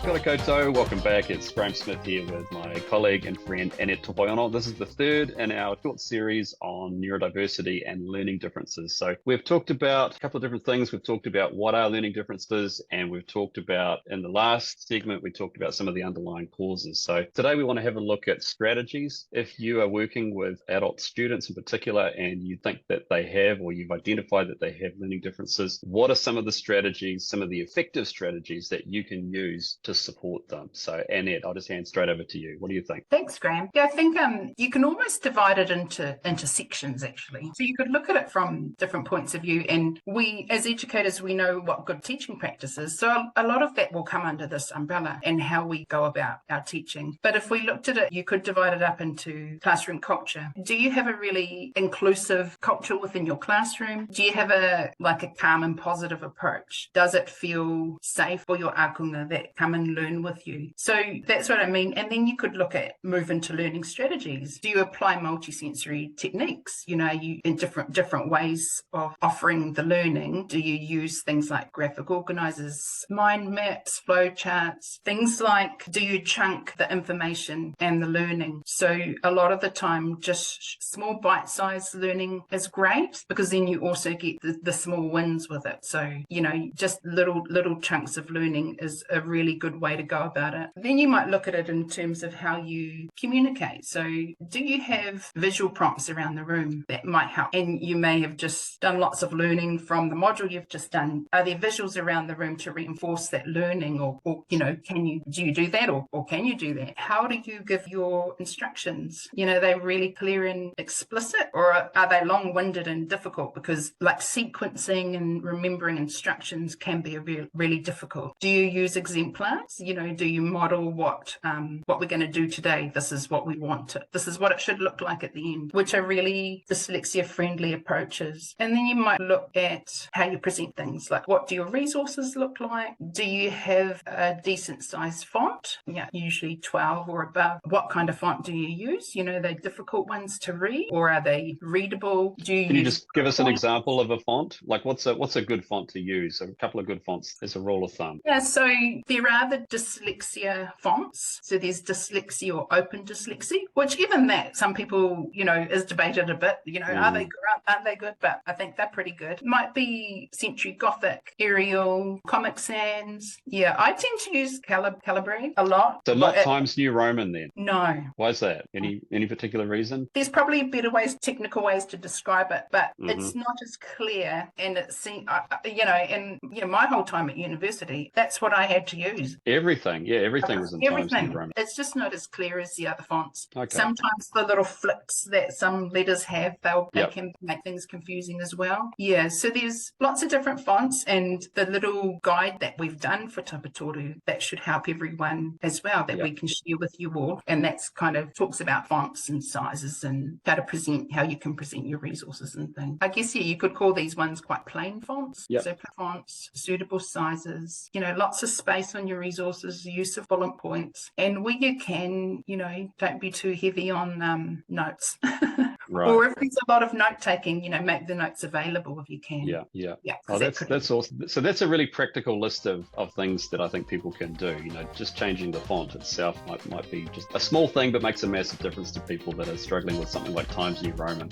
Kia ora koutou, welcome back. It's Graham Smith here with my colleague and friend Annette Topoiano. This is the third in our short series on neurodiversity and learning differences. So we've talked about a couple of different things. We've talked about what are learning differences, and we've talked about, in the last segment, we talked about some of the underlying causes. So today we want to have a look at strategies. If you are working with adult students in particular and you think that they have, or you've identified that they have learning differences, what are some of the strategies, some of the effective strategies that you can use to support them? So Annette, I'll just hand straight over to you. What do you think? Thanks, Graham. Yeah, I think you can almost divide it into sections, actually. So you could look at it from different points of view. And we, as educators, we know what good teaching practice is. So a lot of that will come under this umbrella and how we go about our teaching. But if we looked at it, you could divide it up into classroom culture. Do you have a really inclusive culture within your classroom? Do you have a calm and positive approach? Does it feel safe for your akunga that come and learn with you? So that's what I mean. And then you could move into learning strategies. Do you apply multisensory techniques? You in different ways of offering the learning. Do you use things like graphic organizers, mind maps, flow charts, things like, do you chunk the information and the learning? So a lot of the time, just small bite-sized learning is great, because then you also get the small wins with it. So, just little chunks of learning is a really good way to go about it. Then you might look at it in terms of how you communicate. So do you have visual prompts around the room that might help? And you may have just done lots of learning from the module you've just done. Are there visuals around the room to reinforce that learning? Or do you do that? Or can you do that? How do you give your instructions? Are they really clear and explicit, or are they long-winded and difficult? Because sequencing and remembering instructions can be really difficult. Do you use exemplars? Do you model what we're going to do today? This is what we want. This is what it should look like at the end, which are really dyslexia-friendly approaches. And then you might look at how you present things, like what do your resources look like? Do you have a decent size font? Yeah, usually 12 or above. What kind of font do you use? Are they difficult ones to read, or are they readable? Can you just give us an example of a font? Like what's a good font to use? A couple of good fonts as a rule of thumb. Yeah, so there are the dyslexia fonts. So there's dyslexia or open dyslexia, which even that, some people, is debated a bit. Are they good? Aren't they good? But I think they're pretty good. Might be Century Gothic, Arial, Comic Sans. Yeah, I tend to use Calibri a lot. So not Times New Roman then? No. Why is that? Any particular reason? There's probably better ways, technical ways to describe it, but it's not as clear. And it seems, my whole time at university, that's what I had to use. Everything was in Times New Roman. It's just not as clear as the other fonts. Okay. Sometimes the little flicks that some letters have, they can make things confusing as well. Yeah, so there's lots of different fonts, and the little guide that we've done for Tapatoru, that should help everyone as well, that we can share with you all. And that's kind of talks about fonts and sizes and how you can present your resources and things. I guess, you could call these ones quite plain fonts. Yep. So fonts, suitable sizes, lots of space on your resources, use of bullet points. And where you can, don't be too heavy on notes. Right. Or if there's a lot of note taking, make the notes available if you can. Yeah. Oh, that's awesome. So that's a really practical list of things that I think people can do. Just changing the font itself might be just a small thing, but makes a massive difference to people that are struggling with something like Times New Roman.